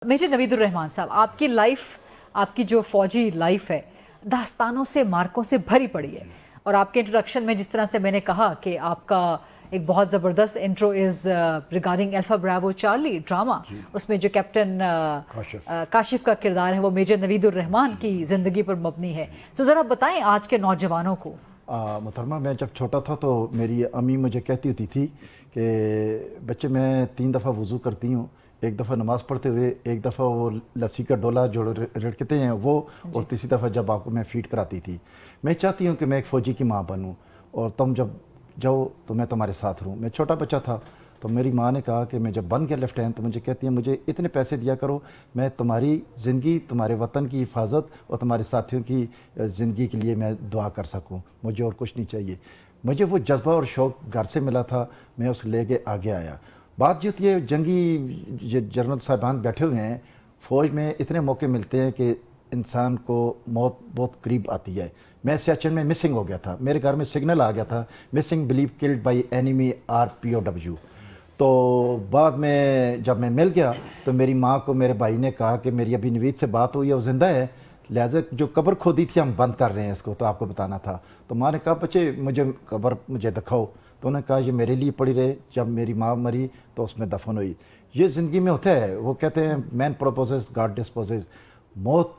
Major नवीदुर Rahman साहब, आपकी life, आपकी जो फौजी लाइफ है दास्तानों से, मार्कों से भरी पड़ी है। और आपके इंट्रोडक्शन में जिस तरह से मैंने कहा कि आपका एक बहुत ज़बरदस्त intro is regarding alpha Bravo Charlie drama, उसमें जो कैप्टन काशिफ का किरदार है वो मेजर नवीदुर रहमान की ज़िंदगी पर मबनी है। सो ज़रा बताएं आज के नौजवानों को। मोहतरमा, मैं जब छोटा था तो मेरी अम्मी मुझे कहती होती थी कि बच्चे मैं 3 दफ़ा वज़ू करती हूँ, एक दफ़ा नमाज़ पढ़ते हुए, एक दफ़ा वो लस्सी का डोला जो रड़कते हैं वो, और तीसरी दफ़ा जब आपको मैं फीड कराती थी। मैं चाहती हूँ कि मैं एक फ़ौजी की माँ बनूँ और तुम जब जाओ तो मैं तुम्हारे साथ रहूँ। मैं छोटा बच्चा था तो मेरी माँ ने कहा कि मैं जब बन गया लेफ्टिनेंट तो मुझे कहती है मुझे इतने पैसे दिया करो, मैं तुम्हारी ज़िंदगी, तुम्हारे वतन की हिफाजत और तुम्हारे साथियों की ज़िंदगी के लिए मैं दुआ कर सकूँ, मुझे और कुछ नहीं चाहिए। मुझे वो जज्बा और शौक़ घर से मिला था, मैं उस लेके आगे आया। बात जो थी, जंगी जनरल साहिबान बैठे हुए हैं, फ़ौज में इतने मौके मिलते हैं कि इंसान को मौत बहुत करीब आती है। मैं सियाचिन में मिसिंग हो गया था, मेरे घर में सिग्नल आ गया था, missing believe killed by enemy RPOW। तो बाद में जब मैं मिल गया तो मेरी माँ को मेरे भाई ने कहा कि मेरी अभी नवीद से बात हुई है, वो ज़िंदा है, लिहाजा जो कब्र खोदी थी हम बंद कर रहे हैं इसको, तो आपको बताना था। तो माँ ने कहा बच्चे मुझे कब्र मुझे दिखाओ, तो उन्होंने कहा ये मेरे लिए पड़ी रहे। जब मेरी माँ मरी तो उसमें दफन हुई। ये ज़िंदगी में होता है, वो कहते हैं मैन प्रोपोजेस गॉड डिस्पोजेस, मौत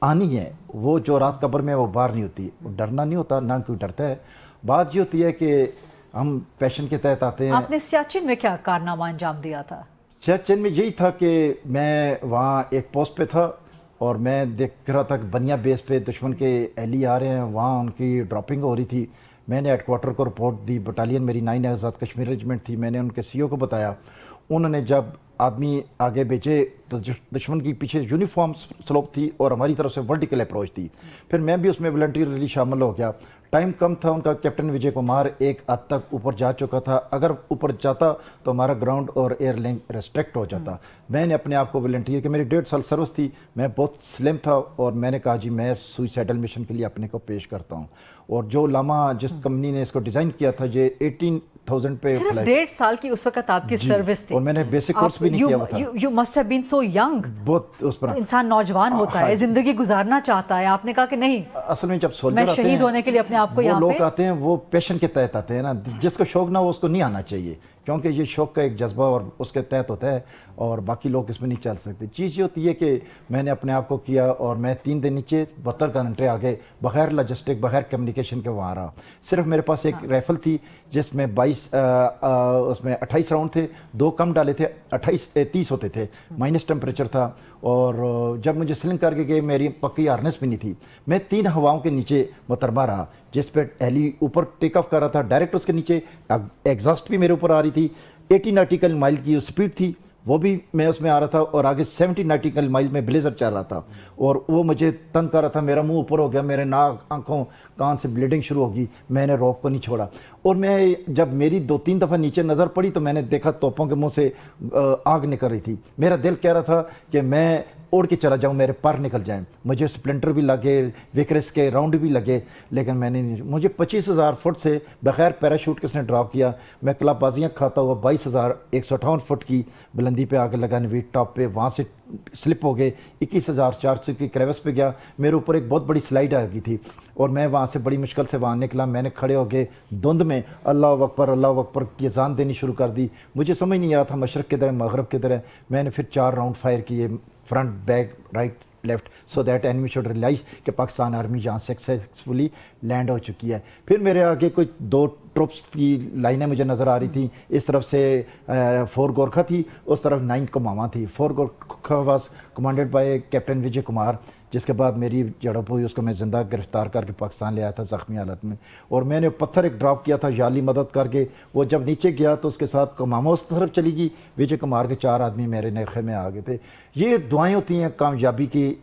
आनी है, वो जो रात कब्र में वो बाहर नहीं होती, वो डरना नहीं होता, ना कोई डरता है। बात ये होती है कि हम पैशन के तहत आते हैं। आपने सियाचिन में क्या कारनामा अंजाम दिया था? सियाचिन में यही था कि मैं वहाँ एक पोस्ट पे था और मैं देख रहा था कि बनिया बेस पे दुश्मन के एली आ रहे हैं, वहाँ उनकी ड्रॉपिंग हो रही थी। मैंने हेडक्वार्टर को रिपोर्ट दी, बटालियन मेरी 9 आज़ाद कश्मीर रेजिमेंट थी, मैंने उनके CO को बताया। उन्होंने जब आदमी आगे भेजे तो दुश्मन की पीछे यूनिफॉर्म स्लोप थी और हमारी तरफ से वर्टिकल अप्रोच थी। फिर मैं भी उसमें वॉलंटियरली शामिल हो गया। टाइम कम था, उनका कैप्टन विजय कुमार एक हद तक ऊपर जा चुका था, अगर ऊपर जाता तो हमारा ग्राउंड और एयर लिंक रेस्ट्रिक्ट हो जाता। मैंने अपने आप को वॉलंटियर, कि मेरी 1.5 साल सर्विस थी, मैं बहुत स्लिम था और मैंने कहा जी मैं सुसाइडल मिशन के लिए अपने को पेश करता हूँ। और जो लामा जिस कंपनी ने इसको डिज़ाइन किया था, ये 18,000 पे सिर्फ 1.5 साल की उस वक्त आपकी सर्विस थी और मैंने बेसिक कोर्स भी नहीं किया हुआ था। You must have been so young. बहुत उस पर इंसान नौजवान होता है, जिंदगी गुजारना चाहता है, आपने कहा कि नहीं, असल में जब सोल्जर मैं आते शहीद हैं, होने के लिए अपने आप को यहाँ लोग आते हैं वो पैशन के तहत आते हैं ना, जिसको शौक ना हो उसको नहीं आना चाहिए, क्योंकि ये शौक का एक जज्बा और उसके तहत होता है और बाकी लोग इसमें नहीं चल सकते। चीज़ ये होती है कि मैंने अपने आप को किया और मैं 3 दिन नीचे 72 घंटे आगे बगैर लॉजिस्टिक, बगैर कम्युनिकेशन के वहाँ रहा। सिर्फ मेरे पास एक राइफल थी जिसमें 22 उसमें 28 राउंड थे, 2 कम डाले थे, 30 होते थे, माइनस टेम्परेचर था। और जब मुझे स्लिंग करके गए मेरी पक्की हार्नेस भी नहीं थी, मैं 3 हवाओं के नीचे मुतरमा रहा, जिस पे हेली ऊपर टेक ऑफ कर रहा था, डायरेक्ट उसके नीचे एग्जॉस्ट भी मेरे ऊपर आ रही थी, 80 नॉटिकल माइल की स्पीड थी, वो भी मैं उसमें आ रहा था, और आगे 70 नॉटिकल माइल में ब्लेजर चल रहा था और वो मुझे तंग कर रहा था। मेरा मुंह ऊपर हो गया, मेरे नाक, आंखों, कान से ब्लीडिंग शुरू होगी। मैंने रोप को नहीं छोड़ा और मैं जब मेरी 2-3 दफ़ा नीचे नज़र पड़ी तो मैंने देखा तोपों के मुंह से आग निकल रही थी। मेरा दिल कह रहा था कि मैं उड़ के चला जाऊं, मेरे पर निकल जाएं। मुझे स्प्लिंटर भी लगे, विक्रस के राउंड भी लगे, लेकिन मैंने नहीं। मुझे 25,000 फुट से बगैर पैराशूट किसने ड्रॉप किया। मैं क्लबबाजियाँ खाता हुआ 22,158 फुट की बुलंदी पे आगे लगा, नवीद टॉप पे, वहाँ से स्लिप हो गए, 21,400 की क्रेविस पे गया। मेरे ऊपर एक बहुत बड़ी स्लाइड आ गई थी और मैं वहाँ से बड़ी मुश्किल से वहाँ निकला। मैंने खड़े हो गए धुंध में अल्लाह अकबर की अज़ान देनी शुरू कर दी। मुझे समझ नहीं आ रहा था मशरक़ किधर है, मगरब किधर है। मैंने फिर 4 राउंड फायर किए, front, back, right, left, so that enemy should realise कि पाकिस्तान आर्मी जहाँ सक्सेसफुली लैंड हो चुकी है। फिर मेरे आगे कुछ 2 ट्रुप्स की लाइनें मुझे नज़र आ रही थी। इस तरफ से 4 गोरखा थी, उस तरफ 9 कुमामा थी। 4 Gorkha was commanded by captain Vijay Kumar, जिसके बाद मेरी झड़प हुई, उसको मैं ज़िंदा गिरफ्तार करके पाकिस्तान ले आया था ज़ख्मी हालत में। और मैंने पत्थर एक ड्रॉप किया था जाली मदद करके, वो जब नीचे गया तो उसके साथ कुमामा उस तरफ चली गई, विजय कुमार के 4 आदमी मेरे नरखे में आ गए थे। ये दुआएं होती हैं कामयाबी की।